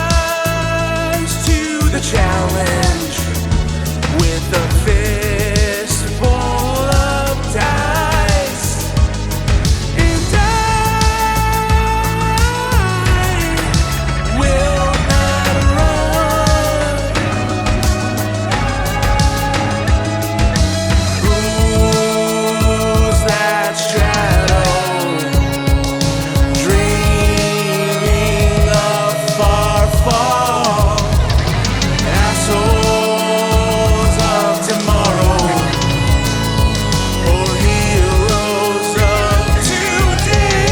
Rise to the challenge with a fistful of dice, and I will not run. Who's that shadow dreaming of far fall? Assholes of tomorrow, or heroes of today.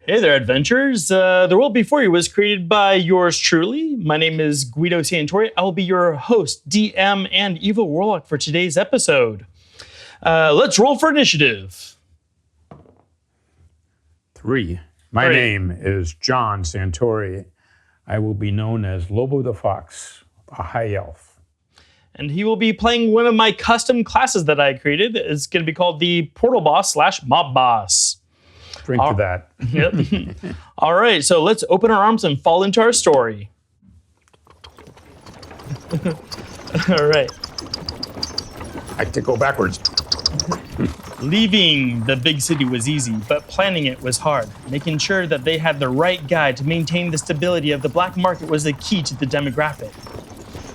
Hey there, adventurers. The World Before You was created by yours truly. My name is Guido Santori. I will be your host, DM, and Evil Warlock for today's episode. Let's roll for initiative. 3. My Three. name is John Santori. I will be known as Lobo the Fox, a high elf. And he will be playing one of my custom classes that I created. It's going to be called the Portal Boss / Mob Boss. Drink to that. Yep. All right, so let's open our arms and fall into our story. All right. I have to go backwards. Leaving the big city was easy, but planning it was hard. Making sure that they had the right guy to maintain the stability of the black market was the key to the demographic.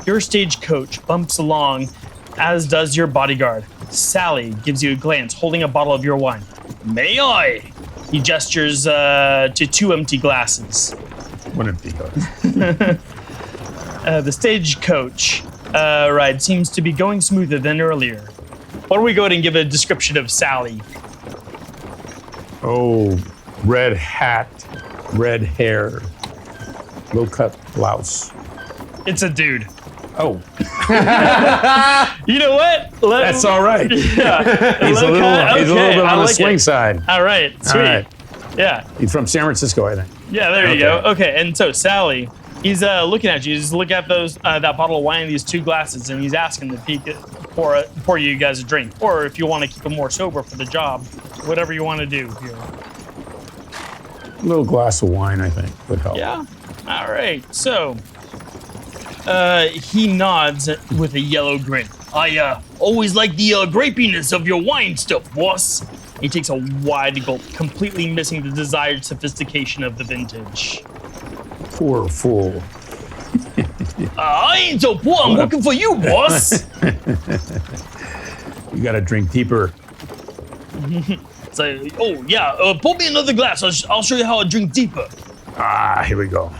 Your stagecoach bumps along, as does your bodyguard. Sally gives you a glance, holding a bottle of your wine. May I? He gestures to 2 empty glasses. One empty glass. The stagecoach ride seems to be going smoother than earlier. Why don't we go ahead and give a description of Sally? Oh, red hat, red hair, low-cut blouse. It's a dude. Oh, You know what? that's all right. Yeah. He's a little bit on the swing it. side. All right, sweet. All right. Yeah, He's from San Francisco, I think. yeah. There you go. Okay, and so Sally, he's looking at you. He's looking at those that bottle of wine, these 2 glasses, and he's asking to pour you guys a drink, or if you want to keep him more sober for the job, whatever you want to do here. A little glass of wine, I think, would help. Yeah. All right. So he nods with a yellow grin. I always like the grapiness of your wine stuff, boss. He takes a wide gulp, completely missing the desired sophistication of the vintage. Poor fool. I ain't so poor. I'm looking for you, boss. You gotta drink deeper. It's like, oh yeah, pour me another glass. I'll show you how I drink deeper. Ah, here we go.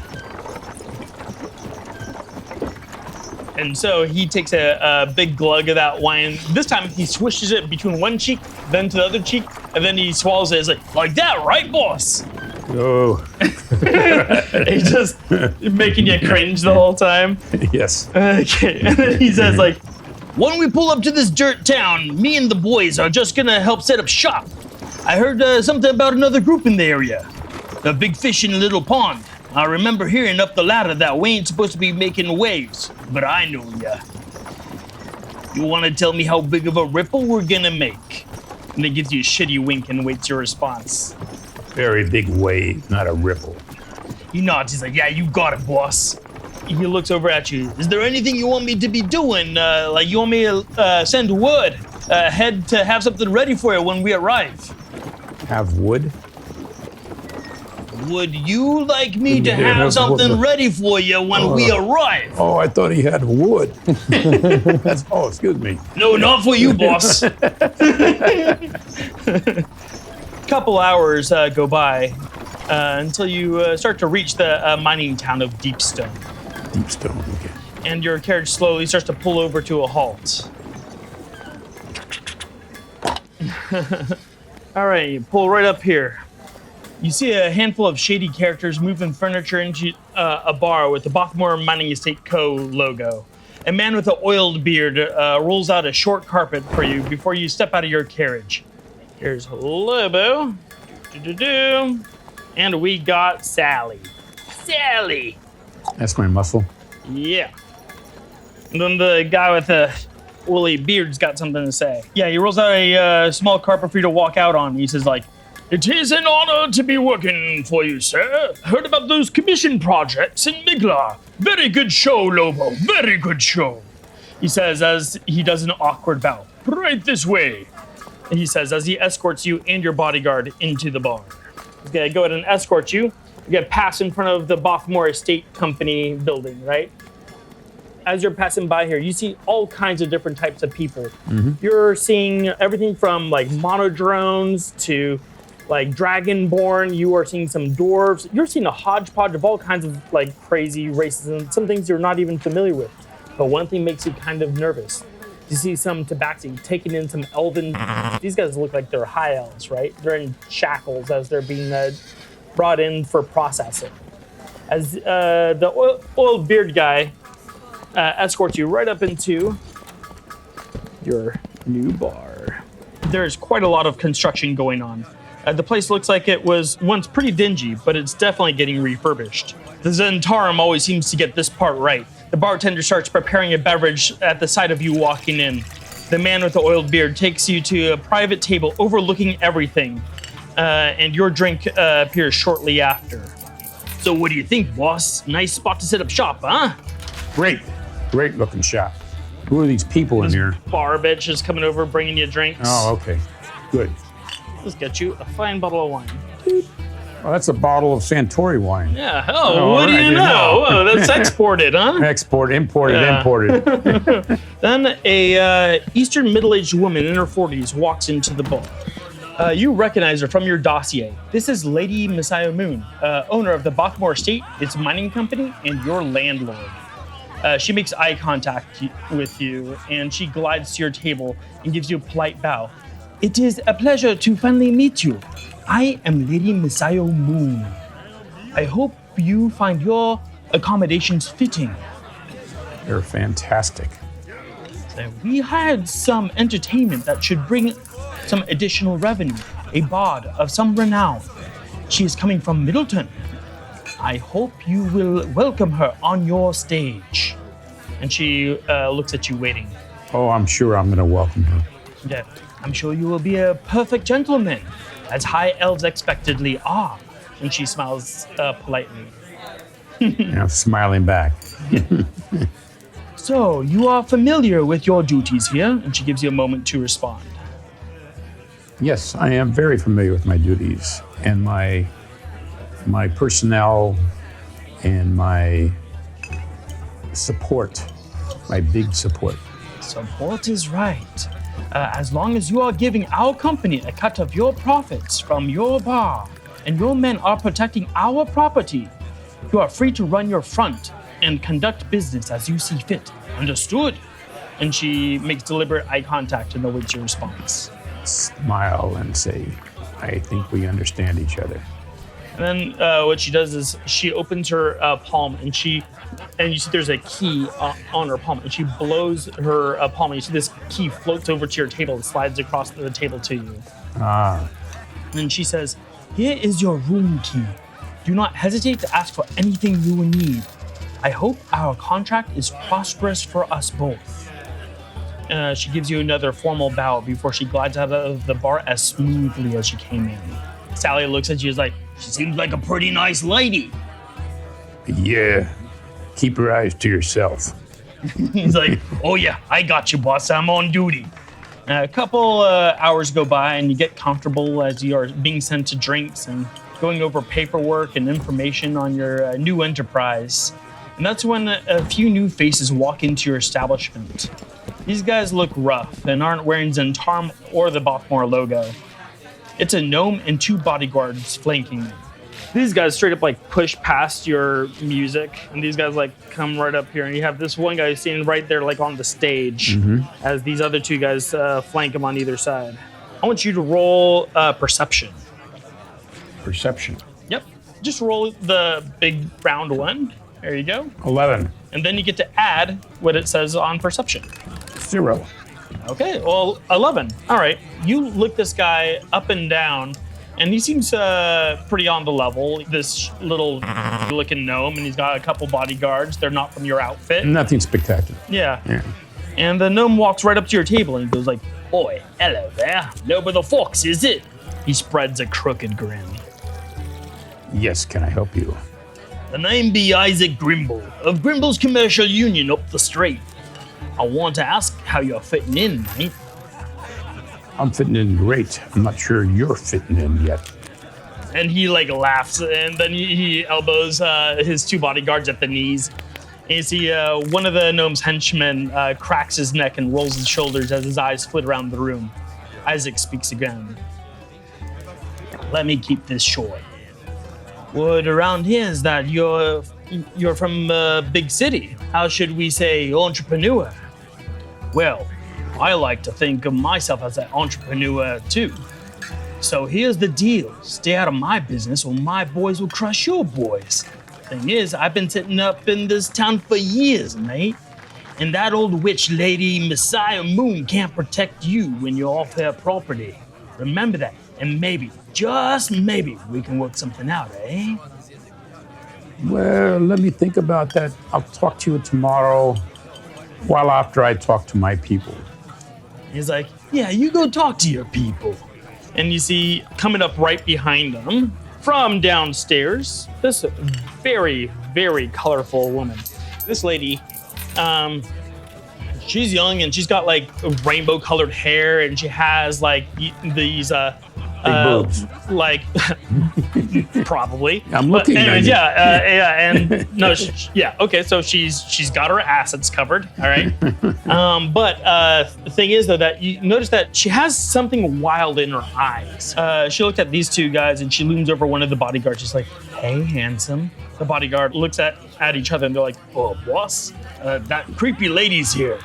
And so he takes a big glug of that wine. This time he swishes it between one cheek, then to the other cheek, and then he swallows it. It's like that, right, boss? Oh, He's just making you cringe the whole time. yes. Okay, and then he says like, when we pull up to this dirt town, me and the boys are just gonna help set up shop. I heard something about another group in the area. The big fish in a little pond. I remember hearing up the ladder that we ain't supposed to be making waves, but I know ya. You wanna tell me how big of a ripple we're gonna make? And he gives you a shitty wink and waits your response. Very big wave, not a ripple. He nods, he's like, yeah, you got it, boss. He looks over at you. Is there anything you want me to be doing? Like you want me to send word ahead to have something ready for you when we arrive? Have wood? Would you like me to Yeah, have that's something what- ready for you when we arrive? Oh, I thought he had wood. Oh, excuse me. No, not for you, boss. Couple hours go by until you start to reach the mining town of Deepstone. Deep stone, okay. and your carriage slowly starts to pull over to a halt. All right, you pull right up here. You see a handful of shady characters moving furniture into a bar with the Bothmore Mining Estate Co. logo. A man with an oiled beard rolls out a short carpet for you before you step out of your carriage. Here's Lobo. And we got Sally. Sally! That's my muscle. Yeah. And then the guy with the woolly beard's got something to say. Yeah, he rolls out a small carpet for you to walk out on. He says, like, "It is an honor to be working for you, sir. Heard about those commission projects in Migla. Very good show, Lobo. Very good show." He says as he does an awkward bow. "Right this way." And he says as he escorts you and your bodyguard into the bar. He's gonna go ahead and escort you. You're gonna pass in front of the Bothmore Estate Company building, right? As you're passing by here, you see all kinds of different types of people. You're seeing everything from like monodrones to like dragonborn. You are seeing some dwarves. You're seeing a hodgepodge of all kinds of like crazy races and some things you're not even familiar with. But one thing makes you kind of nervous. You see some tabaxi taking in some elven. These guys look like they're high elves, right? They're in shackles as they're being brought in for processing. As the oiled beard guy escorts you right up into your new bar. There's quite a lot of construction going on. The place looks like it was once pretty dingy, but it's definitely getting refurbished. The Zentarum always seems to get this part right. The bartender starts preparing a beverage at the sight of you walking in. The man with the oiled beard takes you to a private table overlooking everything, and your drink appears shortly after. So what do you think, boss? Nice spot to set up shop, huh? Great looking shop. Who are these people in here? Bar bitch is coming over bringing you drinks. Oh, okay. Good. Let's get you a fine bottle of wine. Oh, that's a bottle of Santori wine. Yeah. Oh, what do you know? Oh, that's exported, huh? Imported. Then a Eastern middle-aged woman in her 40s walks into the bar. You recognize her from your dossier. This is Lady Messiah Moon, owner of the Bothmore Estate, its mining company, and your landlord. She makes eye contact with you, and she glides to your table and gives you a polite bow. "It is a pleasure to finally meet you. I am Lady Messiah Moon. I hope you find your accommodations fitting." They're fantastic. We hired some entertainment that should bring some additional revenue. A bard of some renown. She is coming from Middleton. I hope you will welcome her on your stage. And she looks at you waiting. Oh, I'm sure I'm going to welcome her. Yeah, I'm sure you will be a perfect gentleman, as high elves expectedly are. And she smiles politely. And I'm smiling back. So, you are familiar with your duties here? And she gives you a moment to respond. Yes, I am very familiar with my duties and my personnel and my support, my big support. Support is right. As long as you are giving our company a cut of your profits from your bar and your men are protecting our property, you are free to run your front and conduct business as you see fit. Understood? And she makes deliberate eye contact and awaits your response. Smile and say, "I think we understand each other." And then what she does is she opens her palm and you see there's a key on her palm and she blows her palm and you see this key floats over to your table and slides across the table to you. Ah. And she says, "Here is your room key. Do not hesitate to ask for anything you will need. I hope our contract is prosperous for us both." She gives you another formal bow before she glides out of the bar as smoothly as she came in. Sally looks at you as like, "She seems like a pretty nice lady." Yeah, keep your eyes to yourself. He's like, "Oh yeah, I got you, boss. I'm on duty." A couple hours go by and you get comfortable as you are being sent to drinks and going over paperwork and information on your new enterprise. And that's when a few new faces walk into your establishment. These guys look rough and aren't wearing Zentarum or the Bothmore logo. It's a gnome and two bodyguards flanking them. These guys straight up like push past your music, and these guys like come right up here, and you have this one guy standing right there like on the stage as these other two guys flank him on either side. I want you to roll perception. Perception. Yep. Just roll the big round one. There you go. 11. And then you get to add what it says on perception. 0. Okay, well, 11. All right. You look this guy up and down, and he seems pretty on the level. This little looking gnome, and he's got a couple bodyguards. They're not from your outfit. Nothing spectacular. Yeah. And the gnome walks right up to your table, and he goes like, "Oi, hello there. Lobo the Fox, is it?" He spreads a crooked grin. Yes, can I help you? The name be Isaac Grimble, of Grimble's Commercial Union up the street. I want to ask how you're fitting in, mate. I'm fitting in great. I'm not sure you're fitting in yet. And he like laughs, and then he elbows his two bodyguards at the knees. And you see one of the gnome's henchmen cracks his neck and rolls his shoulders as his eyes flit around the room. Isaac speaks again. Let me keep this short. Word around here is that you're from a big city. How should we say entrepreneur? Well, I like to think of myself as an entrepreneur too. So here's the deal. Stay out of my business or my boys will crush your boys. Thing is, I've been sitting up in this town for years, mate. And that old witch lady, Messiah Moon, can't protect you when you're off her property. Remember that. And maybe, just maybe, we can work something out, eh? Well, let me think about that. I'll talk to you tomorrow while after I talk to my people. He's like, yeah, you go talk to your people. And you see coming up right behind them from downstairs, this very, very colorful woman. This lady, she's young and she's got like rainbow colored hair and she has like these Big boobs. like probably. I'm looking at anyways, you. and no, okay. So she's got her assets covered. All right. But the thing is though that you notice that she has something wild in her eyes. She looked at these two guys and she leans over one of the bodyguards. She's like, "Hey, handsome." The bodyguard looks at each other and they're like, "Oh, boss, that creepy lady's here."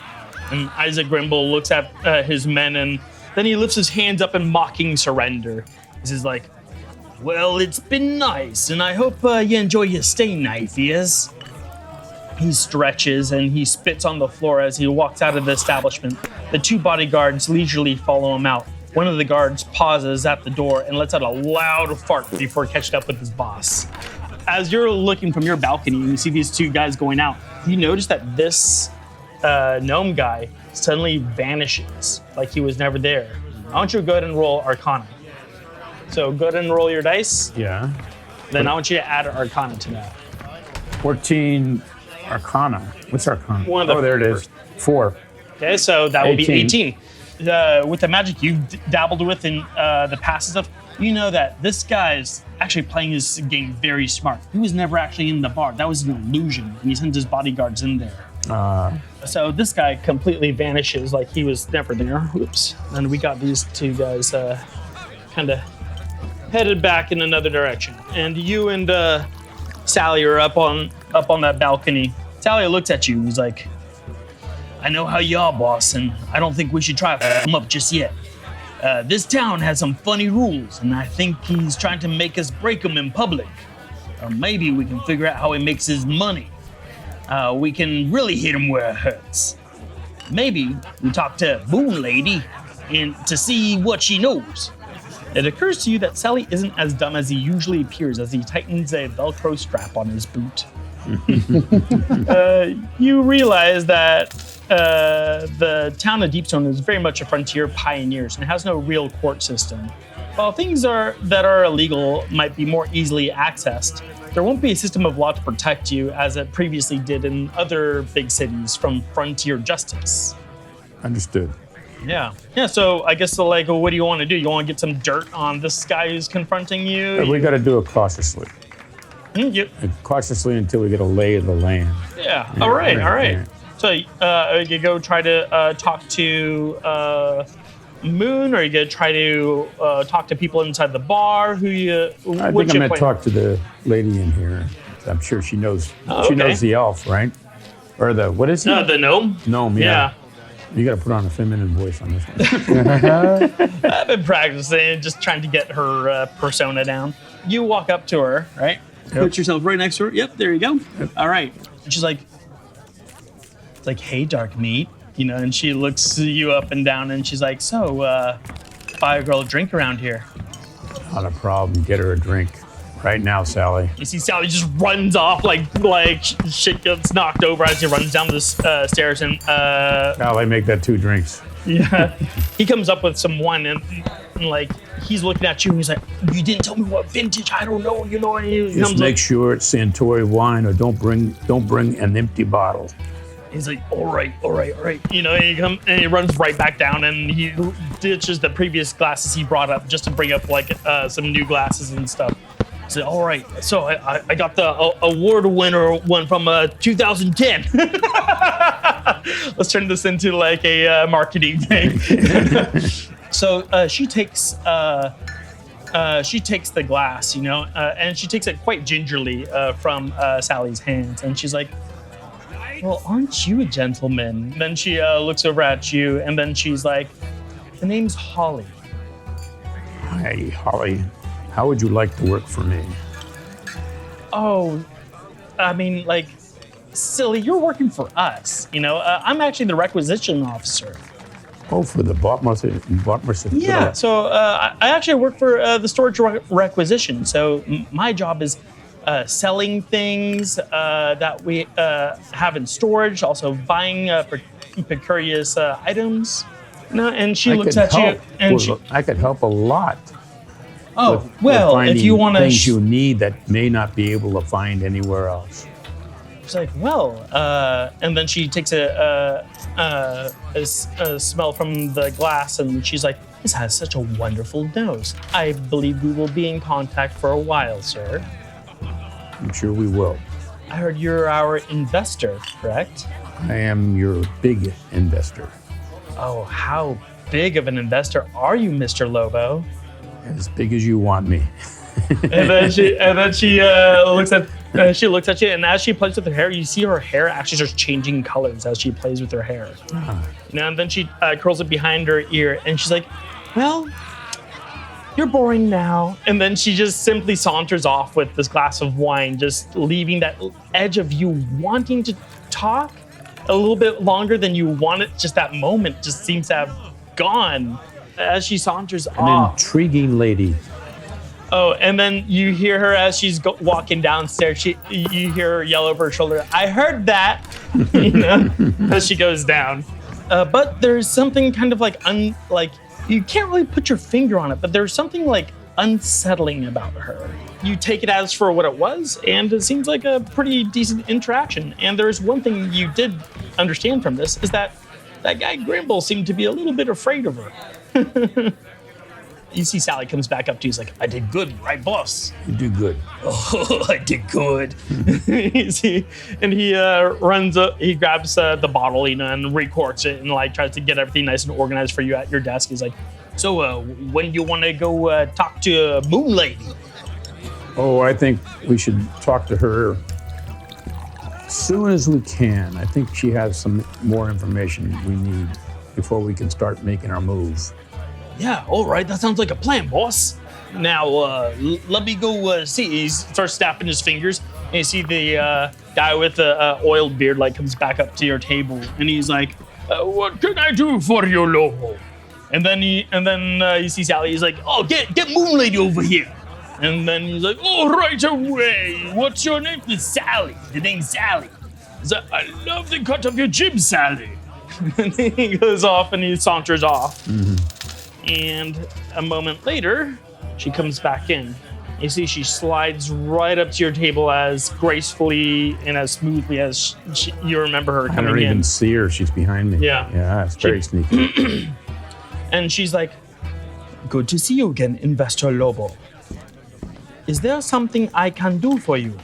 And Isaac Grimble looks at his men and then he lifts his hands up in mocking surrender. He's like, "Well, it's been nice, and I hope you enjoy your stay, Knifeears." He stretches and he spits on the floor as he walks out of the establishment. The two bodyguards leisurely follow him out. One of the guards pauses at the door and lets out a loud fart before catching up with his boss. As you're looking from your balcony and you see these two guys going out, you notice that this gnome guy suddenly vanishes like he was never there. I want you to go ahead and roll Arcana. So go ahead and roll your dice. Yeah. Then I want you to add Arcana to that. 14 Arcana. What's Arcana? One of the there it is. 4. Okay, so that would be 18. 18. With the magic you've dabbled with in the past stuff, you know that this guy's actually playing his game very smart. He was never actually in the bar. That was an illusion, and he sent his bodyguards in there. So this guy completely vanishes like he was never there. Oops. And we got these two guys kind of headed back in another direction. And you and Sally are up on that balcony. Sally looks at you and is like, "I know how you are, boss, and I don't think we should try to f him up just yet. This town has some funny rules, and I think he's trying to make us break them in public. Or maybe we can figure out how he makes his money. We can really hit him where it hurts. Maybe we talk to Moon Lady and to see what she knows." It occurs to you that Sally isn't as dumb as he usually appears as he tightens a Velcro strap on his boot. You realize that the town of Deepstone is very much a frontier pioneers and has no real court system. While things that are illegal might be more easily accessed, there won't be a system of law to protect you as it previously did in other big cities from frontier justice. Understood. Yeah, so I guess what do you want to do? You want to get some dirt on this guy who's confronting you? We got to do it cautiously. Yep. Cautiously until we get a lay of the land. Yeah. All right. Yeah. So you go try to talk to moon? Or are you gonna try to talk to people inside the bar? I think I'm going to talk to the lady in here. I'm sure she knows. She knows the elf, right? Or what is it? The gnome. Gnome, yeah. You got to put on a feminine voice on this one. I've been practicing, just trying to get her persona down. You walk up to her, right? Yep. Put yourself right next to her. Yep, there you go. Yep. All right. And she's like, it's like, hey, dark meat. And she looks you up and down, and she's like, so, buy a girl a drink around here. Not a problem. Get her a drink. Right now, Sally. You see Sally just runs off like shit gets knocked over as he runs down the stairs. And Sally, make that 2 drinks. Yeah, he comes up with some wine and like he's looking at you and he's like, "You didn't tell me what vintage. I don't know." And he just make sure it's Santori wine, or don't bring an empty bottle. He's like, all right. And he runs right back down and he ditches the previous glasses he brought up just to bring up like some new glasses and stuff. He's like, all right, so I got the award winner one from 2010. Let's turn this into like a marketing thing. So she takes the glass, and she takes it quite gingerly from Sally's hands, and she's like, well, aren't you a gentleman? Then she looks over at you, and then she's like, the name's Holly. Hi, Holly. How would you like to work for me? Oh, I mean, like, silly, you're working for us. I'm actually the requisition officer. Oh, for the Botmartha? Yeah, so I actually work for the storage requisition. So my job is selling things that we have in storage, also buying precarious items. And she looks at you, and I could help a lot. Oh, well, if you want to... things you need that may not be able to find anywhere else. She's like, well, and then she takes a smell from the glass, and she's like, this has such a wonderful nose. I believe we will be in contact for a while, sir. I'm sure we will. I heard you're our investor, correct? I am your big investor. Oh, how big of an investor are you, Mr. Lobo? As big as you want me. and then she looks at you, and as she plays with her hair, you see her hair actually starts changing colors as she plays with her hair. And then she curls it behind her ear, and she's like, well, you're boring now. And then she just simply saunters off with this glass of wine, just leaving that edge of you wanting to talk a little bit longer than you wanted. Just that moment just seems to have gone as she saunters off. An intriguing lady. Oh, and then you hear her as she's walking downstairs. You hear her yell over her shoulder, I heard that, as she goes down. But there's something kind of like you can't really put your finger on it, but there's something like unsettling about her. You take it as for what it was, and it seems like a pretty decent interaction. And there's one thing you did understand from this, is that guy Grimble seemed to be a little bit afraid of her. You see Sally comes back up to you. He's like, I did good, right, boss? You do good. Oh, I did good. You see, and he runs up, he grabs the bottle, and recorks it and like tries to get everything nice and organized for you at your desk. He's like, so when do you want to go talk to Moon Lady? Oh, I think we should talk to her as soon as we can. I think she has some more information we need before we can start making our move. Yeah, all right. That sounds like a plan, boss. Now, let me go see. He starts snapping his fingers, and you see the guy with the oiled beard comes back up to your table, and he's like, "What can I do for you, Lobo?" And then you see Sally. He's like, "Oh, get Moon Lady over here." And then he's like, "Oh, right away. What's your name?" It's Sally. The name's Sally. He's like, "I love the cut of your jib, Sally." And then he goes off and he saunters off. Mm-hmm. And a moment later, she comes back in. You see she slides right up to your table as gracefully and as smoothly as you remember her coming in. I don't even see her. She's behind me. Yeah. Yeah, it's very sneaky. And she's like, good to see you again, Investor Lobo. Is there something I can do for you?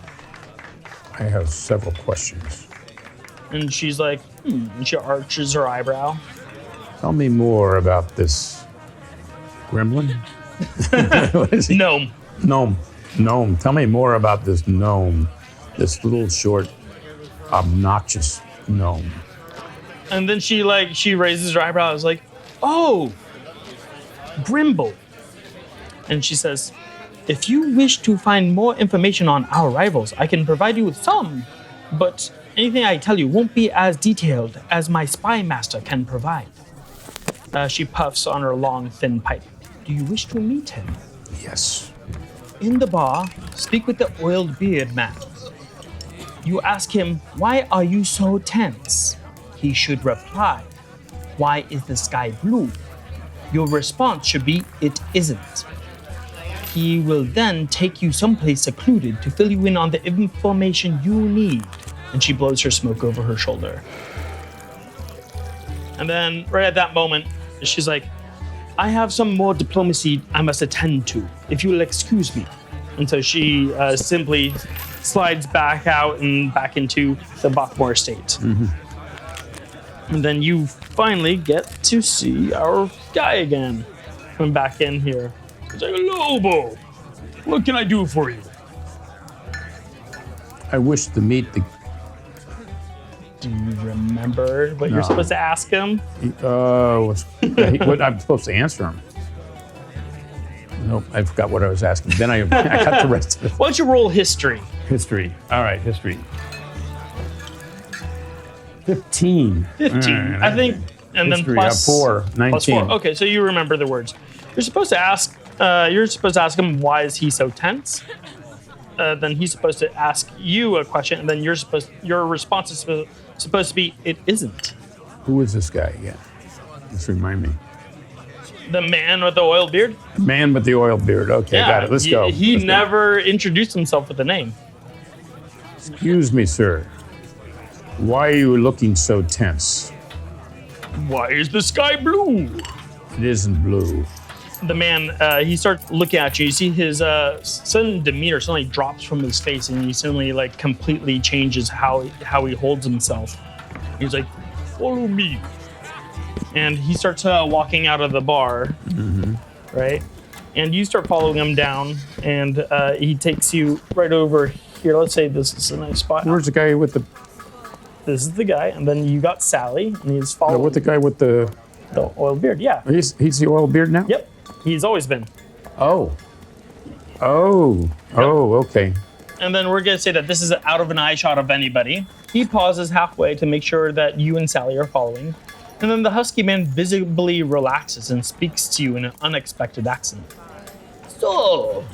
I have several questions. And she's like, and she arches her eyebrow. Tell me more about this Gremlin? What is he? Gnome. Gnome. Tell me more about this gnome. This little short, obnoxious gnome. And then she raises her eyebrows like, oh, Grimble. And she says, if you wish to find more information on our rivals, I can provide you with some, but anything I tell you won't be as detailed as my spy master can provide. She puffs on her long, thin pipe. Do you wish to meet him? Yes. In the bar, speak with the oiled beard man. You ask him, why are you so tense? He should reply, why is the sky blue? Your response should be, it isn't. He will then take you someplace secluded to fill you in on the information you need. And she blows her smoke over her shoulder. And then right at that moment, she's like, I have some more diplomacy I must attend to, if you will excuse me. And so she simply slides back out and back into the Bachmore estate. And then you finally get to see our guy again. Come back in here. He's like, Lobo, what can I do for you? I wish to meet the. Do you remember what you're No. supposed to ask him? What I'm supposed to answer him. Nope, I forgot what I was asking. Then I got the rest of it. Why don't you roll history? History. All right, history. 15. 15. I think, and then History, plus 4, 19. plus 4. Okay, so you remember the words. You're supposed to ask him, why is he so tense? Then he's supposed to ask you a question, and then your response is supposed to be, it isn't. Who is this guy again? Just remind me. The man with the oil beard? Man with the oil beard. Okay, got it. Let's go. He Let's go. never introduced himself with a name. Excuse me, sir. Why are you looking so tense? Why is the sky blue? It isn't blue. The man, he starts looking at you. You see his sudden demeanor suddenly drops from his face, and he suddenly completely changes how he holds himself. He's like, follow me. And he starts walking out of the bar, right? And you start following him down, and he takes you right over here. Let's say this is a nice spot. Where's the guy with the? This is the guy, and then you got Sally, and he's following With the guy with the? the oil beard. Yeah. He's the oil beard now. Yep. He's always been. Oh. Okay. And then we're going to say that this is out of an eye shot of anybody. He pauses halfway to make sure that you and Sally are following. And then the husky man visibly relaxes and speaks to you in an unexpected accent. So,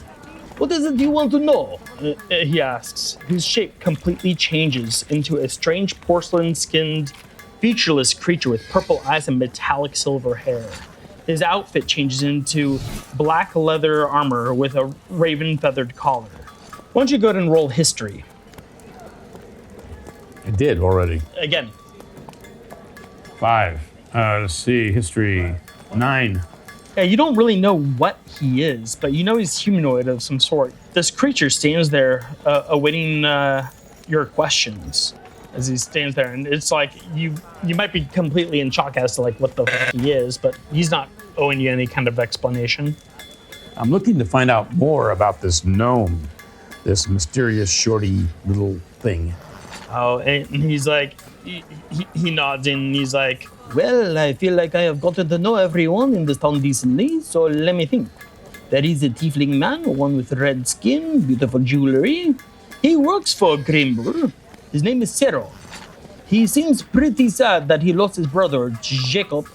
what is it you want to know? He asks. His shape completely changes into a strange porcelain-skinned, featureless creature with purple eyes and metallic silver hair. His outfit changes into black leather armor with a raven-feathered collar. Why don't you go ahead and roll history? I did already. Again. 5. Let's see. History. 9. Yeah, you don't really know what he is, but you know he's humanoid of some sort. This creature stands there awaiting your questions as he stands there, and it's like you might be completely in shock as to what the fuck he is, but he's not owing you any kind of explanation. I'm looking to find out more about this gnome, this mysterious shorty little thing. Oh, and he's like, he nods and he's like, well, I feel like I have gotten to know everyone in this town decently, so let me think. There is a tiefling man, one with red skin, beautiful jewelry. He works for Grimble. His name is Cero. He seems pretty sad that he lost his brother, Jacob,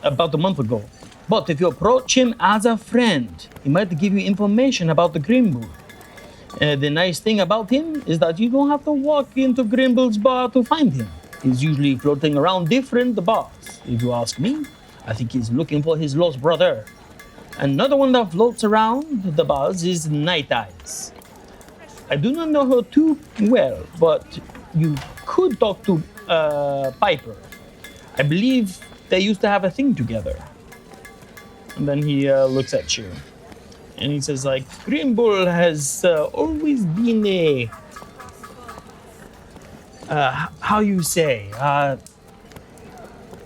about a month ago. But if you approach him as a friend, he might give you information about the Grimble. The nice thing about him is that you don't have to walk into Grimble's bar to find him. He's usually floating around different bars. If you ask me, I think he's looking for his lost brother. Another one that floats around the bars is Night Eyes. I do not know her too well, but you could talk to Piper. I believe they used to have a thing together. And then he looks at you. And he says, Grimble has always been a, how you say, a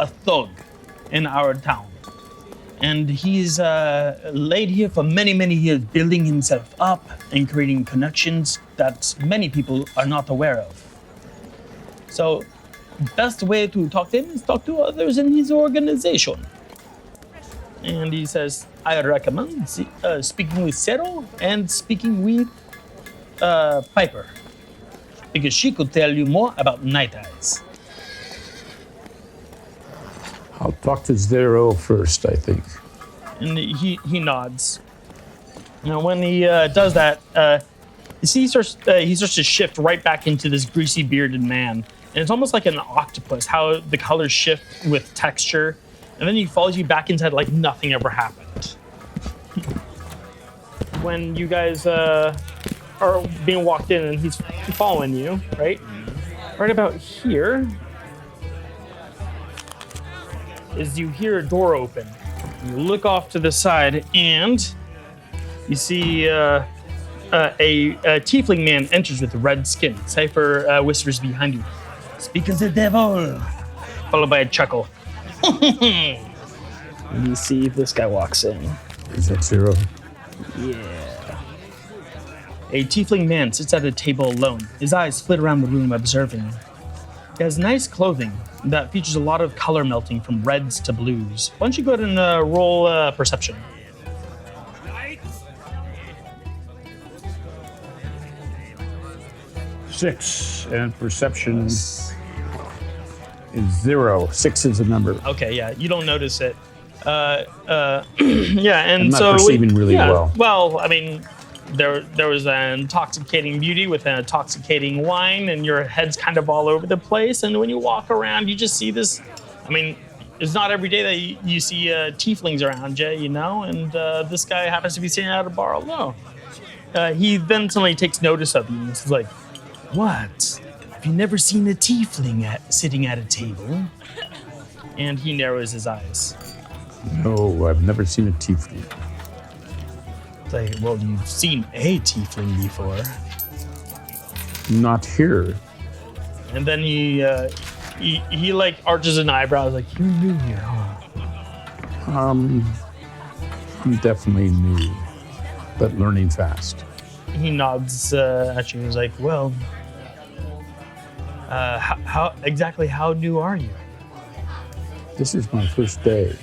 thug in our town. And he's laid here for many, many years, building himself up and creating connections that many people are not aware of. So, best way to talk to him is talk to others in his organization. And he says, I recommend speaking with Cero and speaking with Piper, because she could tell you more about Night Eyes. I'll talk to Zero first, I think. And he nods. Now, when he does that, you see he starts to shift right back into this greasy bearded man. And it's almost like an octopus, how the colors shift with texture. And then he follows you back inside like nothing ever happened. When you guys are being walked in and he's following you, right? Right about here is you hear a door open. You look off to the side and you see a tiefling man enters with red skin. Cypher whispers behind you, "Speak of the devil," followed by a chuckle. And you see this guy walks in. Is that Zero? Yeah. A tiefling man sits at a table alone, his eyes split around the room observing. He has nice clothing that features a lot of color melting from reds to blues. Why don't you go ahead and roll perception? Six, and perception is 0. 6 is the number. Okay, yeah, you don't notice it. Yeah, and I'm not so perceiving really well. Well, I mean, there was an intoxicating beauty with an intoxicating wine, and your head's kind of all over the place. And when you walk around, you just see this. I mean, it's not every day that you see tieflings around you, you know. And this guy happens to be sitting at a bar alone. He then suddenly takes notice of you, and he's like, "What? Have you never seen a tiefling sitting at a table?" And he narrows his eyes. No, I've never seen a tiefling. It's like, well, you've seen a tiefling before. Not here. And then he like arches an eyebrow, like, "You're new here, huh?" I'm definitely new, but learning fast. He nods at you. He's like, "Well, how exactly how new are you?" This is my first day.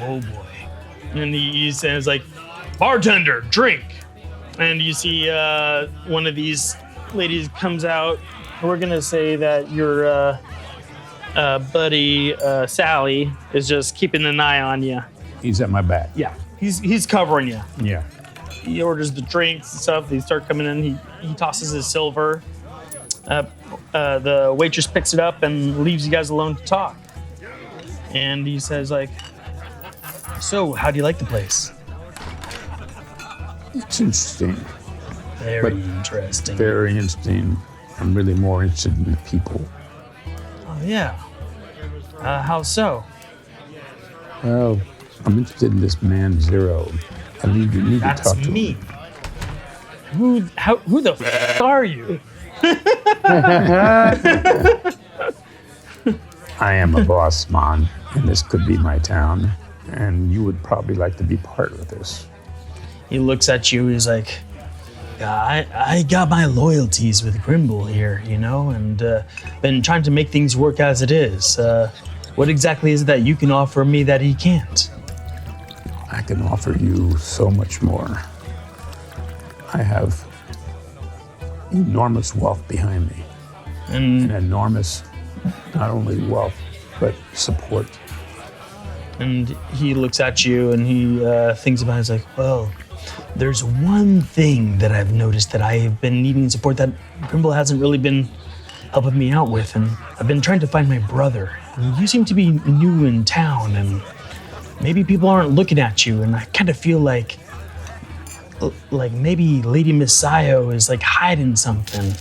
Oh boy. And he says like, "Bartender, drink." And you see one of these ladies comes out. We're gonna say that your buddy Sally is just keeping an eye on you. He's at my back. Yeah, he's covering you. Yeah. He orders the drinks and stuff. They start coming in. He tosses his silver. The waitress picks it up and leaves you guys alone to talk. And he says like, "So, how do you like the place?" It's interesting. Very interesting. Very interesting. I'm really more interested in the people. Oh yeah. How so? Well, I'm interested in this man Zero. I need to That's talk to me. him. Who the f are you? I am a boss, man, and this could be my town, and you would probably like to be part of this. He looks at you. He's like, I got my loyalties with Grimble here, you know, and been trying to make things work as it is. What exactly is it that you can offer me that he can't? I can offer you so much more. I have enormous wealth behind me, and enormous, not only wealth, but support. And he looks at you and he thinks about it. He's like, well, there's one thing that I've noticed that I have been needing support that Grimble hasn't really been helping me out with. And I've been trying to find my brother. And you seem to be new in town and maybe people aren't looking at you. And I kind of feel like maybe Lady Messiah is like hiding something.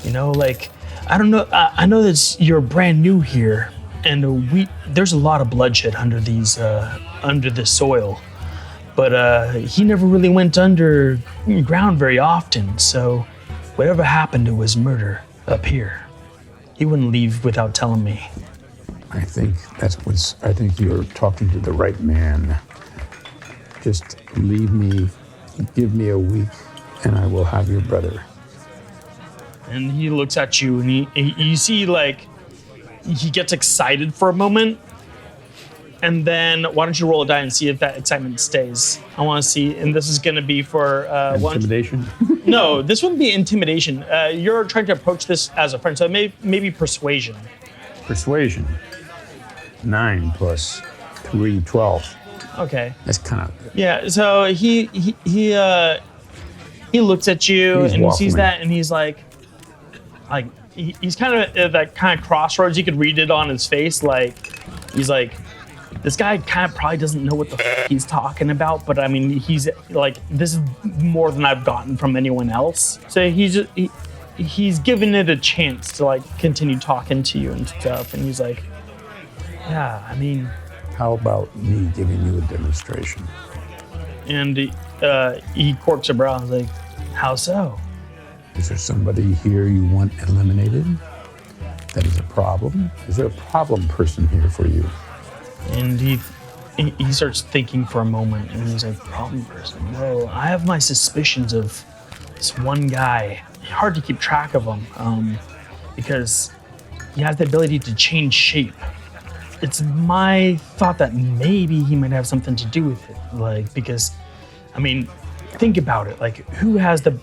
You know, like, I don't know. I know that you're brand new here. And there's a lot of bloodshed under the soil, but he never really went underground very often. So, whatever happened, it was murder up here. He wouldn't leave without telling me. I think I think you're talking to the right man. Just leave me, give me a week, and I will have your brother. And he looks at you, and you see, like, he gets excited for a moment. And then why don't you roll a die and see if that excitement stays? I want to see, and this is going to be for... Intimidation? No, this wouldn't be intimidation. You're trying to approach this as a friend, so maybe persuasion. Persuasion. 9 plus 3, 12. Okay. That's kind of... Yeah, so he looks at you He's and he sees waffling. that and he's like he's kind of at that kind of crossroads. You could read it on his face. Like, he's like, this guy kind of probably doesn't know what the he's talking about, but I mean, he's like, this is more than I've gotten from anyone else. So he's given it a chance to like continue talking to you and stuff. And he's like, yeah, I mean, How about me giving you a demonstration? and he quirks a brow and is like, how so? Is there somebody here you want eliminated? That is a problem? Is there a problem person here for you? And he starts thinking for a moment, and he's like, problem person? Well, I have my suspicions of this one guy. Hard to keep track of him, because he has the ability to change shape. It's my thought that maybe he might have something to do with it. Like, because, I mean, think about it. Like, who has the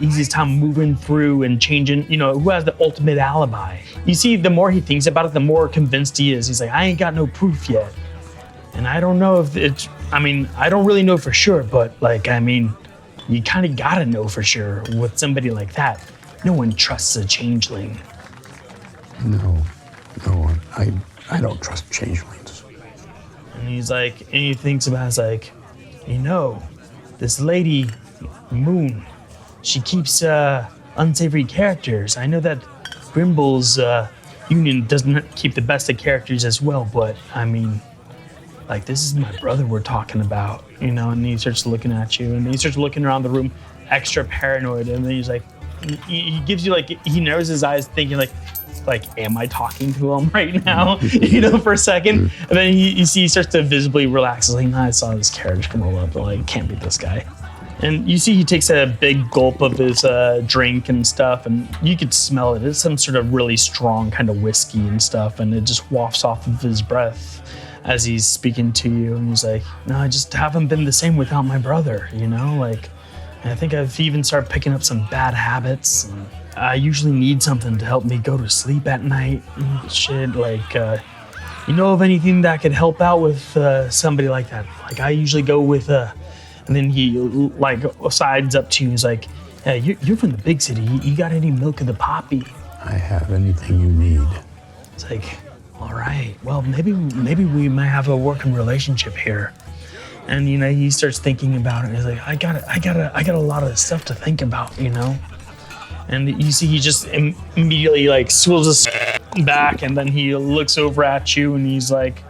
easiest time moving through and changing, who has the ultimate alibi? You see, the more he thinks about it, the more convinced he is. He's like, I ain't got no proof yet. And I don't know if I don't really know for sure, but you kind of gotta know for sure with somebody like that. No one trusts a changeling. No, I don't trust changelings. And he's like, and he thinks about it, it's like, this lady, Moon, she keeps unsavory characters. I know that Grimble's union doesn't keep the best of characters as well, but I mean, like, this is my brother we're talking about, and he starts looking at you, and he starts looking around the room, extra paranoid, and then he's like, he gives you, like, he narrows his eyes thinking, like, am I talking to him right now? For a second. And then he starts to visibly relax. He's like, I saw this carriage come roll up, but like, can't be this guy. And you see he takes a big gulp of his drink and stuff, and you could smell it. It's some sort of really strong kind of whiskey and stuff, and it just wafts off of his breath as he's speaking to you. And he's like, no, I just haven't been the same without my brother, like, I think I've even started picking up some bad habits. And I usually need something to help me go to sleep at night and shit. Like, you know of anything that could help out with somebody like that? Like, I usually go with, and then he like sides up to you. He's like, yeah, you're from the big city. You got any milk of the poppy? I have anything you need. It's like, all right, well, maybe we might have a working relationship here. And he starts thinking about it. And he's like, I got a lot of stuff to think about, And you see, he just immediately like swivels his back, and then he looks over at you, and he's like,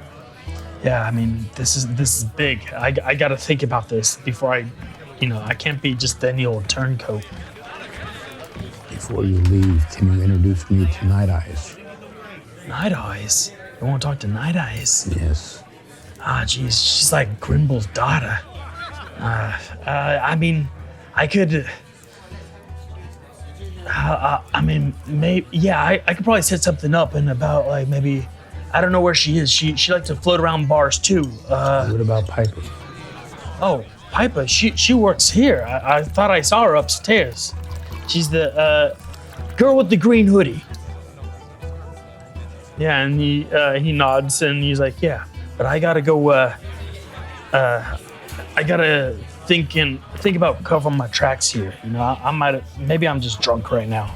yeah, I mean, this is big. I got to think about this before I can't be just any old turncoat. Before you leave, can you introduce me to Night Eyes? Night Eyes? You want to talk to Night Eyes? Yes. Ah, geez, she's like Grimble's daughter. I mean, I could. Maybe, yeah, I could probably set something up in about like maybe, I don't know where she is. She likes to float around bars too. What about Piper? Oh, Piper, she works here. I thought I saw her upstairs. She's the girl with the green hoodie. Yeah, and he nods and he's like, yeah, but I gotta go. I gotta think about covering my tracks here. Maybe I'm just drunk right now.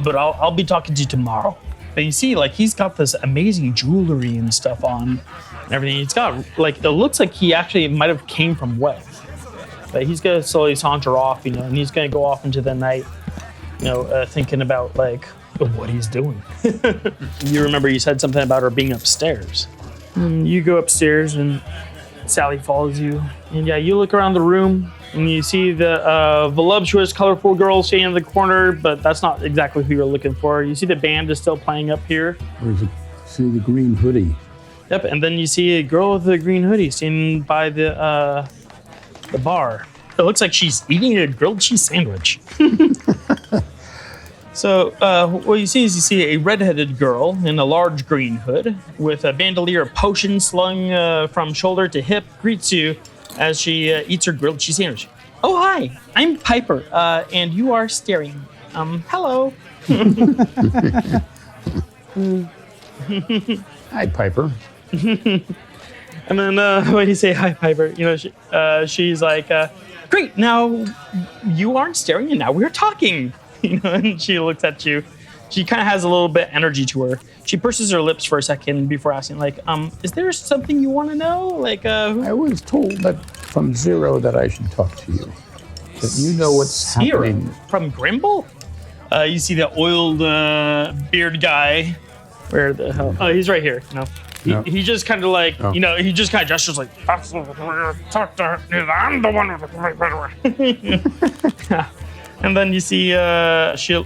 But I'll be talking to you tomorrow. But you see, like, he's got this amazing jewelry and stuff on and everything. It's got, like, it looks like he actually might have came from West. But he's gonna slowly saunter off, and he's gonna go off into the night, thinking about, like, what he's doing. You remember you said something about her being upstairs. And you go upstairs and Sally follows you. And yeah, you look around the room and you see the voluptuous, colorful girl standing in the corner, but that's not exactly who you're looking for. You see the band is still playing up here. Where's the See the green hoodie. Yep, and then you see a girl with a green hoodie sitting by the bar. It looks like she's eating a grilled cheese sandwich. So what you see is a redheaded girl in a large green hood with a bandolier of potions slung from shoulder to hip greets you as she eats her grilled cheese sandwich. Oh, hi, I'm Piper, and you are staring. Hello. Hi, Piper. And then when you say hi, Piper, she's like, great, now you aren't staring and now we're talking. And she looks at you. She kind of has a little bit of energy to her. She purses her lips for a second before asking, like, is there something you want to know? Like, I was told that from Zero that I should talk to you. That you know what's happening. From Grimble? You see the oiled beard guy. Where the hell? Oh, he's right here. No. He just kind of like, he just kind of gestures like, I'm the one with the better. And then you see she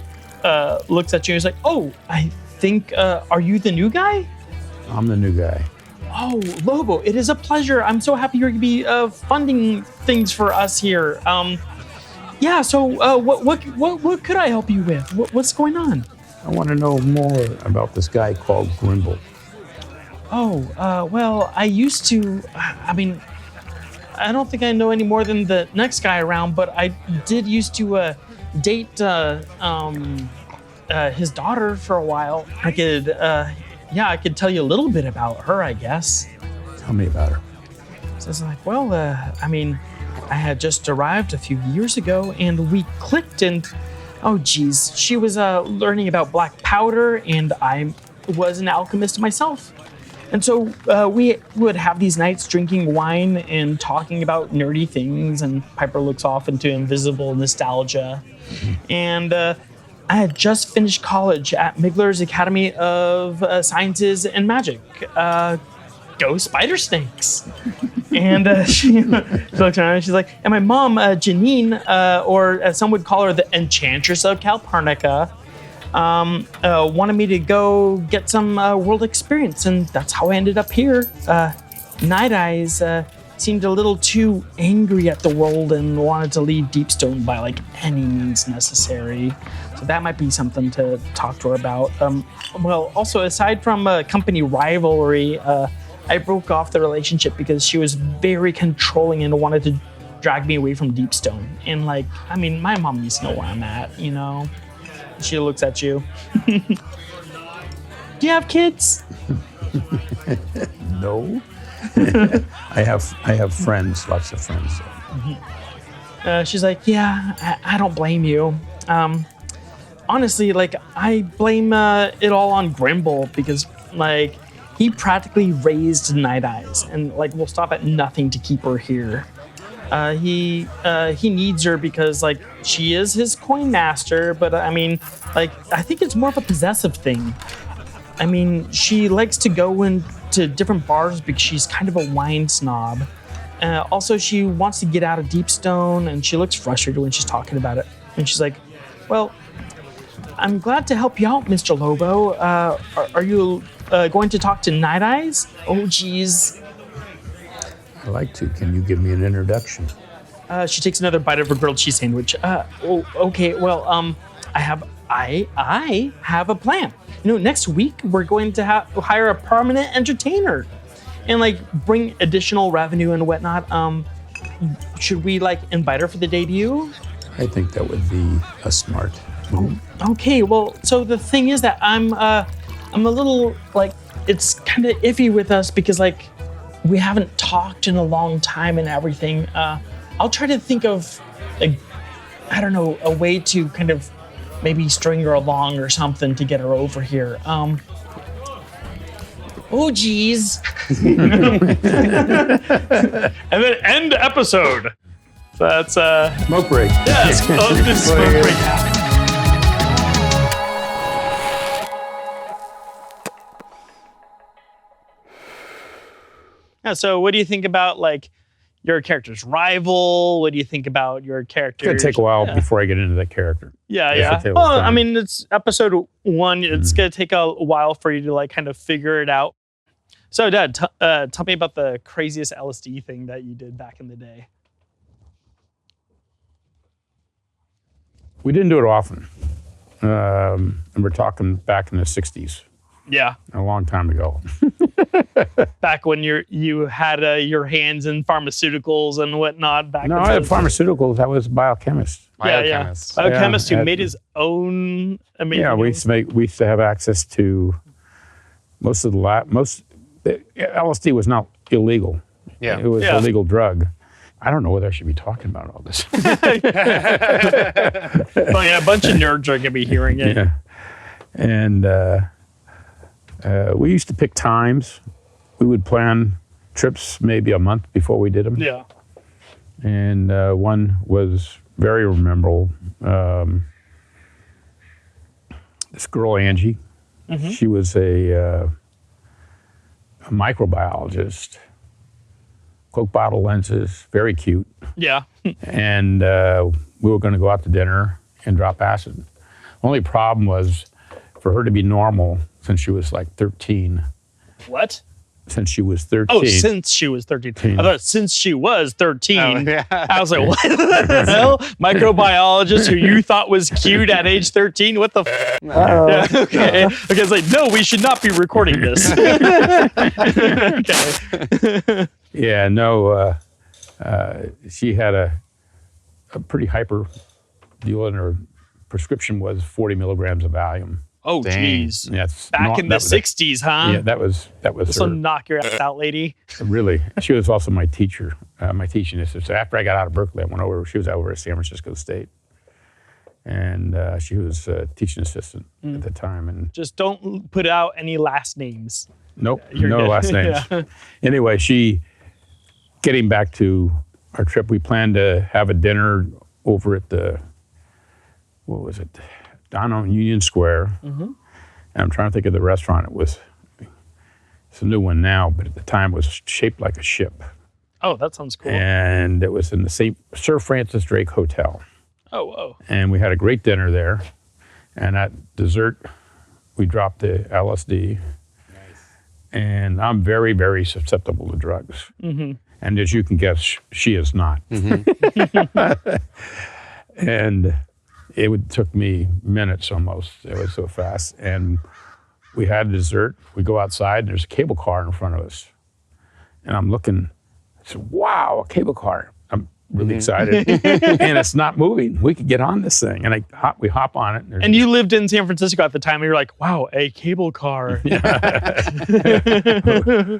looks at you and is like, oh, I think, are you the new guy? I'm the new guy. Oh, Lobo, it is a pleasure. I'm so happy you're going to be funding things for us here. Yeah, so what could I help you with? What's going on? I want to know more about this guy called Grimble. Oh, well, I used to, I don't think I know any more than the next guy around, but I did used to date his daughter for a while. I could tell you a little bit about her, I guess. Tell me about her. So it's like, well, I had just arrived a few years ago and we clicked and, oh geez, she was learning about black powder and I was an alchemist myself. And so we would have these nights drinking wine and talking about nerdy things, and Piper looks off into invisible nostalgia. And I had just finished college at Migler's Academy of Sciences and Magic. Go spider snakes. And she looks around and she's like, and my mom, Janine, or as some would call her, the Enchantress of Calpurnica, wanted me to go get some world experience, and that's how I ended up here. Night Eyes seemed a little too angry at the world and wanted to leave Deepstone by like any means necessary. So that might be something to talk to her about. Well, also aside from company rivalry, I broke off the relationship because she was very controlling and wanted to drag me away from Deepstone. And like, my mom needs to know where I'm at, you know? She looks at you. Do you have kids? No. I have friends, lots of friends. She's like, yeah, I don't blame you. Honestly, like, I blame it all on Grimble because, like, he practically raised Night Eyes and, like, will stop at nothing to keep her here. He needs her because, like, she is his coin master, but I think it's more of a possessive thing. She likes to go into different bars because she's kind of a wine snob. Also, she wants to get out of Deepstone, and she looks frustrated when she's talking about it. And she's like, well, I'm glad to help you out, Mr. Lobo. Are you going to talk to Night Eyes? Oh, geez. I'd like to. Can you give me an introduction? She takes another bite of her grilled cheese sandwich. Okay. Well, I have a plan. Next week we're going to hire a permanent entertainer, and like bring additional revenue and whatnot. Should we like invite her for the debut? I think that would be a smart move. Okay. Well, so the thing is that I'm a little like it's kind of iffy with us because like we haven't talked in a long time and everything. I'll try to think of like a way to kind of maybe string her along or something to get her over here. Oh, geez. And then end episode. That's Smoke break. Yes. Smoke break. Yeah, so what do you think about like your character's rival? What do you think about your character? It's going to take a while before I get into that character. Yeah. take a Well, little I time. mean, it's episode 1. It's going to take a while for you to like kind of figure it out. So, Dad, tell me about the craziest LSD thing that you did back in the day. We didn't do it often. And we're talking back in the 60s, Yeah. a long time ago. Back when you had your hands in pharmaceuticals and whatnot. Back No, in I had those- pharmaceuticals. I was a biochemist. Biochemist. Biochemist Yeah, who made his own amazing. Yeah, we used to have access to most of the LSD was not illegal. Yeah. It was Yeah. a legal drug. I don't know whether I should be talking about all this. But yeah, a bunch of nerds are gonna be hearing it. Yeah. And we used to pick times. We would plan trips maybe a month before we did them. Yeah. And one was very memorable. This girl, Angie, she was a microbiologist, Coke bottle lenses, very cute. Yeah. And we were going to go out to dinner and drop acid. Only problem was for her to be normal since she was like 13. What? Since she was 13. Oh, since she was 13. I thought since she was 13. Oh, yeah. I was like, what the hell? Microbiologist who you thought was cute at age 13? What the f? Yeah, okay. Okay, it's like, no, we should not be recording this. Okay. Yeah, no, she had a pretty hyper deal, and her prescription was 40 milligrams of Valium. Oh, Dang. jeez. That's Back in the that was- 60s, huh? Yeah, that was This will her. knock your ass out, lady. Really, she was also my teacher, my teaching assistant. So after I got out of Berkeley, I went over. She was over at San Francisco State, and she was a teaching assistant at the time. And Just don't put out any last names. nope, You're no good. last names. Yeah. Anyway, getting back to our trip, we planned to have a dinner over at what was it, down on Union Square. And I'm trying to think of the restaurant. It's a new one now, but at the time it was shaped like a ship. Oh, that sounds cool. And it was in the Sir Francis Drake Hotel. Oh, whoa. And we had a great dinner there. And at dessert, we dropped the LSD. And I'm very, very susceptible to drugs. And as you can guess, she is not. And took me minutes almost. It was so fast. And we had dessert. We go outside, and there's a cable car in front of us. And I'm looking, I said, wow, a cable car. I'm really excited. And it's not moving. We could get on this thing. And we hop on it. And you lived in San Francisco at the time, and you're like, wow, a cable car.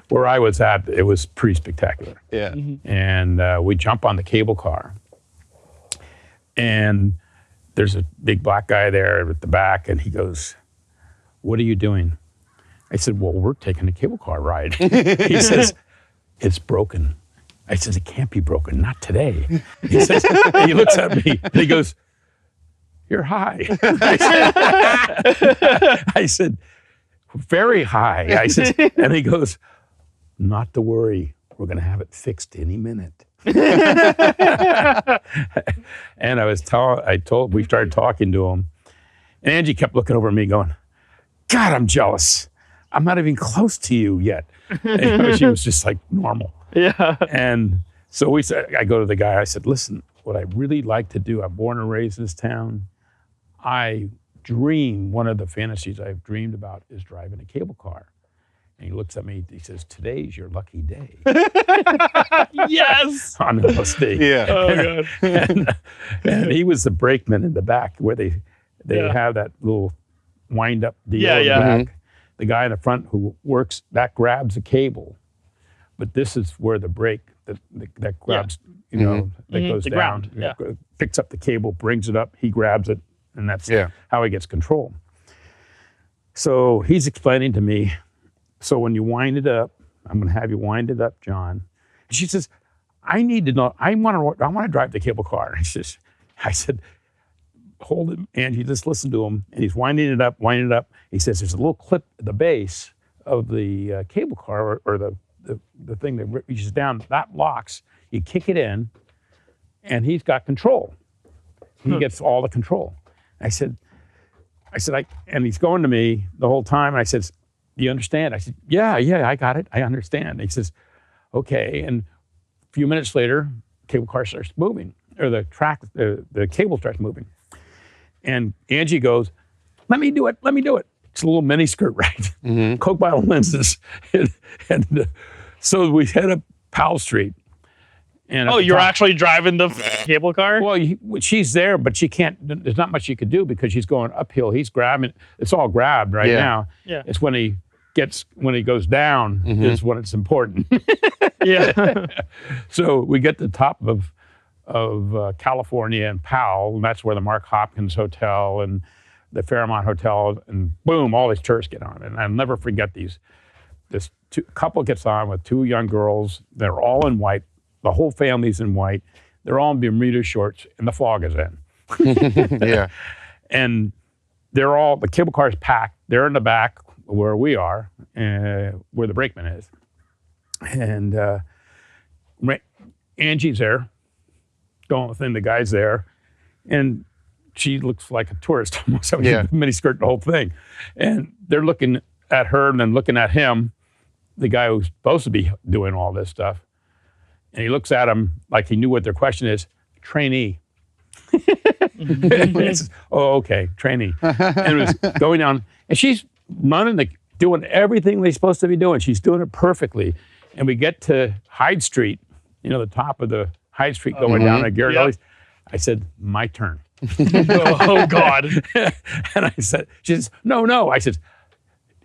where I was at, it was pretty spectacular. Yeah. And we jump on the cable car. And there's a big black guy there at the back, and he goes, what are you doing? I said, well, we're taking a cable car ride. He says, it's broken. I said, it can't be broken, not today. He says, and he looks at me, and he goes, you're high. I said, very high. I said, and he goes, not to worry, we're going to have it fixed any minute. And we started talking to him, and Angie kept looking over at me going, God, I'm jealous. I'm not even close to you yet. And she was just like normal. Yeah. And so I go to the guy, I said, listen, what I really like to do, I'm born and raised in this town. One of the fantasies I've dreamed about is driving a cable car. And he looks at me, he says, today's your lucky day. Yes. On LSD. Yeah. Oh, God. And he was the brakeman in the back where they Yeah. have that little wind up deal Yeah, in yeah. the back. The guy in the front who works, that grabs a cable. But this is where the brake that grabs, that goes the down, ground, yeah. picks up the cable, brings it up, he grabs it, and that's how he gets control. So he's explaining to me, so when you wind it up, I'm going to have you wind it up, John. And she says, I need to know, I want to drive the cable car. And I said, hold it, Angie, just listen to him. And he's winding it up. He says, there's a little clip at the base of the cable car or the the thing that reaches down, that locks. You kick it in, and he's got control. He gets all the control. I said, and he's going to me the whole time. And I said, do you understand? I said, yeah, I got it. I understand. And he says, okay. And a few minutes later, cable car starts moving, or the cable starts moving. And Angie goes, let me do it. It's a little mini skirt, right? Coke bottle lenses. and so we head up Powell Street. And you're actually driving the cable car? Well, she's there, but she can't. There's not much she could do because she's going uphill. He's grabbing. It's all grabbed right now. Yeah. It's when he goes down is when it's important. Yeah. So we get to the top of California and Powell, and that's where the Mark Hopkins Hotel and the Fairmont Hotel, and boom, all these tourists get on. And I'll never forget these. This couple gets on with two young girls. They're all in white. The whole family's in white. They're all in Bermuda shorts, and the fog is in. Yeah. And the cable car is packed. They're in the back where we are, where the brakeman is. And Angie's there, going within the guy's there, and she looks like a tourist almost. I mean, mini skirt, the whole thing. And they're looking at her and then looking at him, the guy who's supposed to be doing all this stuff. And he looks at him like he knew what their question is, trainee. Oh, okay, trainee. And it was going down, and she's running, doing everything they're supposed to be doing. She's doing it perfectly. And we get to Hyde Street, the top of the Hyde Street going down to Ghirardelli's. I said, my turn. Oh, God. And she says, no. I said,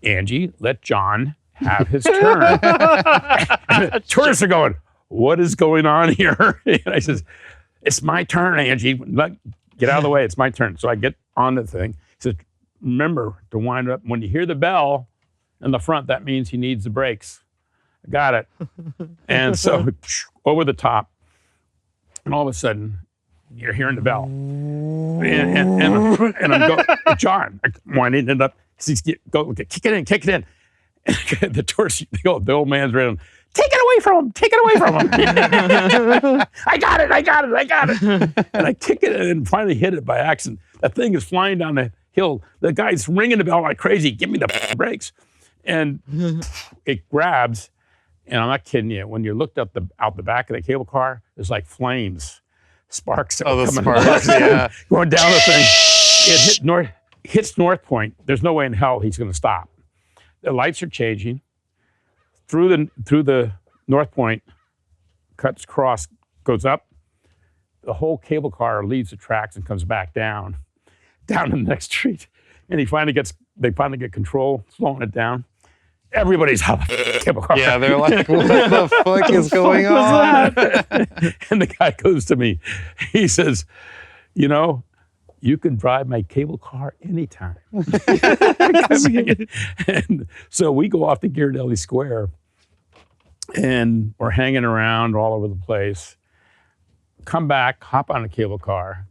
Angie, let John have his turn. Tourists are going, what is going on here? And I says, it's my turn, Angie. Get out of the way. It's my turn. So I get on the thing. He says, remember to wind up. When you hear the bell in the front, that means he needs the brakes. I got it. And so over the top, and all of a sudden, you're hearing the bell. And I'm going, John, I'm winding it up. He says, go, kick it in. And the tourist, the old man's ready. Take it away from him. I got it. And I kick it and finally hit it by accident. That thing is flying down the hill. The guy's ringing the bell like crazy. Give me the brakes. And it grabs. And I'm not kidding you. When you looked out the back of the cable car, there's like flames, sparks. Oh, the sparks, yeah. Going down the thing. It hits North Point. There's no way in hell he's going to stop. The lights are changing. Through the North Point, cuts across, goes up. The whole cable car leaves the tracks and comes back down the next street. And they finally get control, slowing it down. Everybody's out of the cable car. Yeah, they're like, what the fuck is going on? And the guy goes to me. He says, you can drive my cable car anytime. And so we go off to Ghirardelli Square, and we're hanging around all over the place. Come back, hop on a cable car,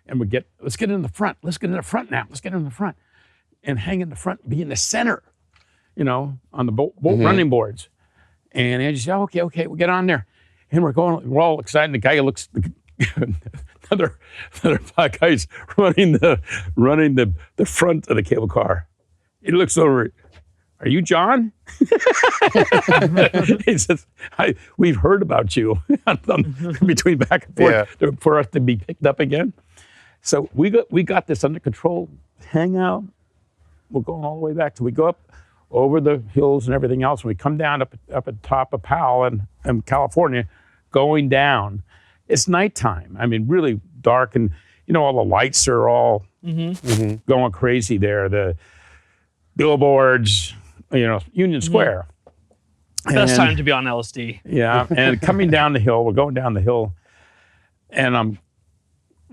and let's get in the front. Let's get in the front now. Let's get in the front. And hang in the front, be in the center, on the bolt running boards. And Angie said, okay, we'll get on there. And we're all excited. The guy looks, another black guy's running the front of the cable car. He looks over, are you John? He says, we've heard about you between back and forth for us to be picked up again. So we got this under control. Hang out. We're going all the way back till we go up over the hills and everything else. And we come down up at top of Powell and California, going down. It's nighttime. I mean, really dark, and all the lights are all going crazy there. The billboards, Union Square. Best time to be on LSD. Yeah, and coming down the hill, we're going down the hill, and I'm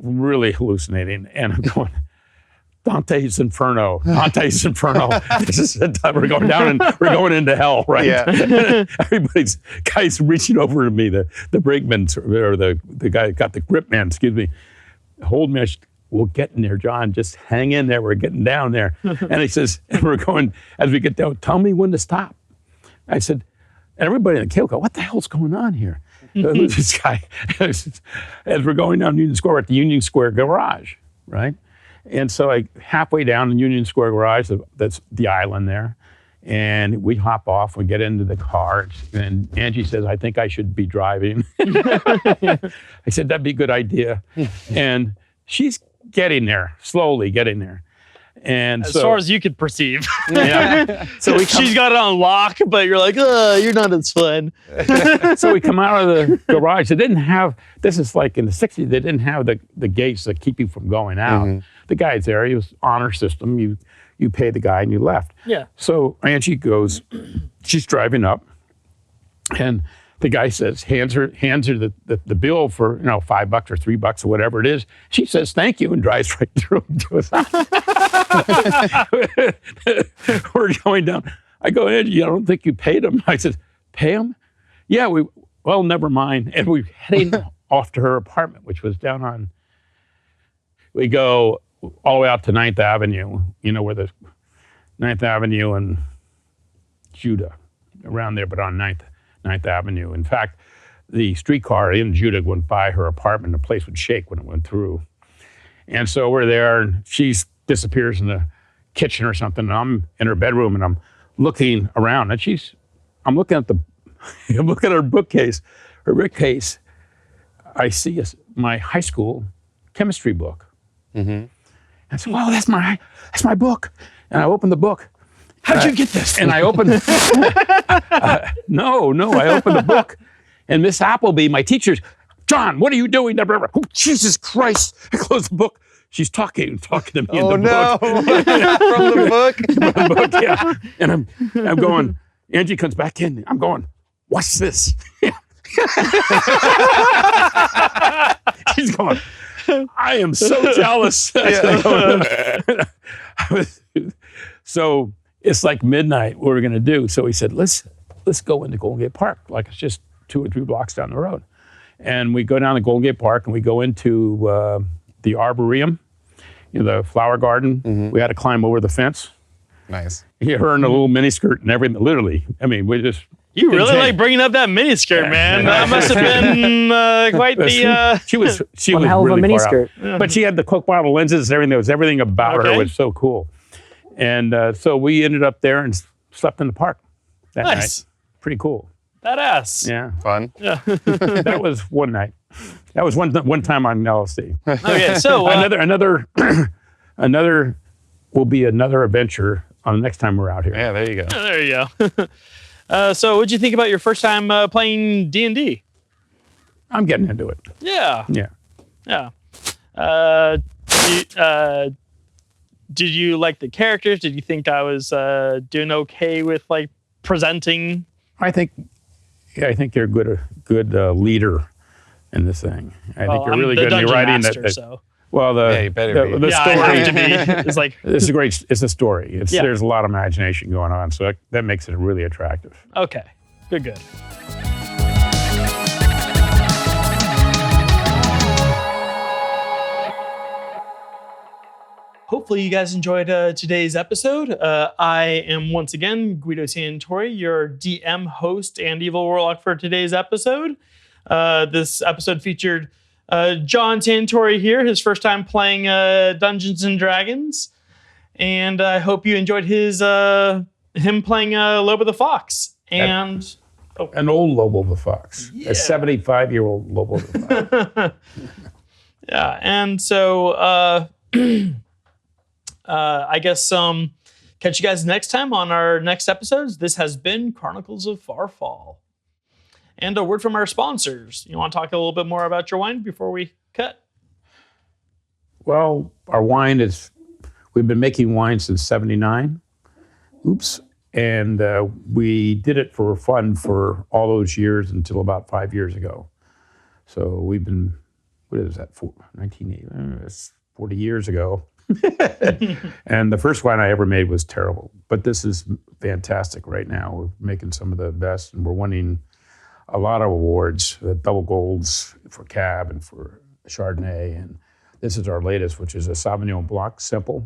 really hallucinating, and I'm going, Dante's Inferno. This is the time we're going down, and we're going into hell, right? Yeah. Guys reaching over to me, the brakeman, or the guy that got the grip man, hold me. We'll get in there, John. Just hang in there. We're getting down there. And he says, and we're going, as we get down, tell me when to stop. I said, everybody in the cable go, what the hell's going on here? This guy, as we're going down Union Square, we're at the Union Square garage, right? And so like halfway down the Union Square garage, that's the island there, and we hop off, we get into the car, and Angie says, I think I should be driving. I said, that'd be a good idea. And she's getting there, slowly getting there. And As far as you could perceive. yeah. So She's got it on lock, but you're like, you're not as fun. So we come out of the garage. They didn't have, this is like in the 60s, they didn't have the gates that keep you from going out. The guy's there, he was honor system. You pay the guy and you left. Yeah. So Angie goes, she's driving up, and the guy says, hands her the bill for $5 or $3 or whatever it is. She says, thank you, and drives right through to us. We're going down. I go, Angie, I don't think you paid him. I said, pay him? Yeah, well, never mind. And we're heading off to her apartment, which was down on, we go all the way out to 9th Avenue, where the 9th Avenue and Judah, around there, but on 9th Avenue. In fact, the streetcar in Judah went by her apartment. The place would shake when it went through. And so we're there, and she disappears in the kitchen or something. And I'm in her bedroom, and I'm looking around, and I'm looking at I'm looking at her bookcase. Her bookcase, I see my high school chemistry book. And I said, "Wow, that's my book." And I opened the book. How'd you get this? And I opened. No, I opened the book, and Miss Appleby, my teacher, John, what are you doing? Oh, Jesus Christ! I closed the book. She's talking to me in the book. From the book? From the book, yeah. And I'm going. Angie comes back in. I'm going. What's this? She's going. I am so jealous. So it's like midnight. What we're going to do? So he said, let's go into Golden Gate Park. Like it's just 2 or 3 blocks down the road. And we go down to Golden Gate Park, and we go into the arboretum, the flower garden. We had to climb over the fence. Nice. Her in a little miniskirt and everything. Literally, I mean, we just. You really like bringing up that miniskirt, man. That must have been quite the. She was One hell of a really far out. miniskirt. But she had the Coke bottle lenses and everything. There was everything about her was so cool. And so we ended up there and slept in the park that night. Pretty cool. Badass. Yeah. Fun. Yeah. That was one night. That was one time on LSD. Okay, so another will be another adventure on the next time we're out here. Yeah, there you go. there you go. So what'd you think about your first time playing D&D? I'm getting into it. Yeah. Yeah. Did you like the characters? Did you think I was doing okay with like presenting? I think you're a good leader in this thing. I think you're really good in your writing. So. Well, you better be. the story. I have to be. It's like It's a great. It's a story. Yeah. There's a lot of imagination going on, so that makes it really attractive. okay, good. Hopefully you guys enjoyed today's episode. I am once again Guido Santori, your DM, host, and Evil Warlock for today's episode. This episode featured John Santori here, his first time playing Dungeons and Dragons, and I hope you enjoyed him playing Lobo the Fox and An old Lobo the Fox, a 75-year-old Lobo the Fox. yeah, and so. I guess catch you guys next time on our next episodes. This has been Chronicles of Farfall. And a word from our sponsors. You want to talk a little bit more about your wine before we cut? Well, our wine we've been making wine since '79. And we did it for fun for all those years until about 5 years ago. So we've been, what is that, 1980? It's 40 years ago. And the first wine I ever made was terrible, but this is fantastic right now. We're making some of the best, and we're winning a lot of awards, double golds for Cab and for Chardonnay. And this is our latest, which is a Sauvignon Blanc, simple,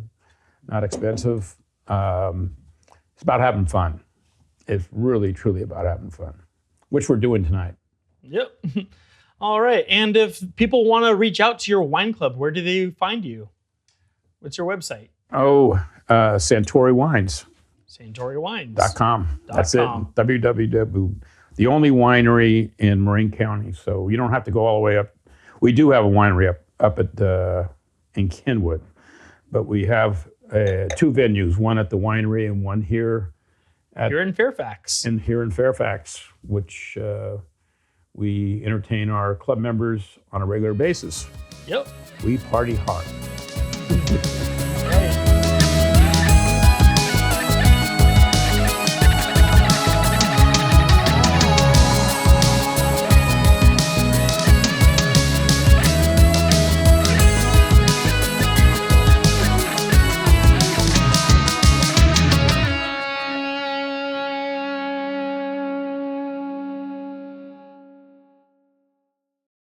not expensive. It's about having fun. It's really, truly about having fun, which we're doing tonight. Yep. All right. And if people want to reach out to your wine club, where do they find you? What's your website? Santori Wines. SantoriWines.com. That's it. www. The only winery in Marin County, so you don't have to go all the way up. We do have a winery up at in Kenwood, but we have 2 venues, one at the winery and one here in Fairfax. Here in Fairfax, which we entertain our club members on a regular basis. Yep. We party hard.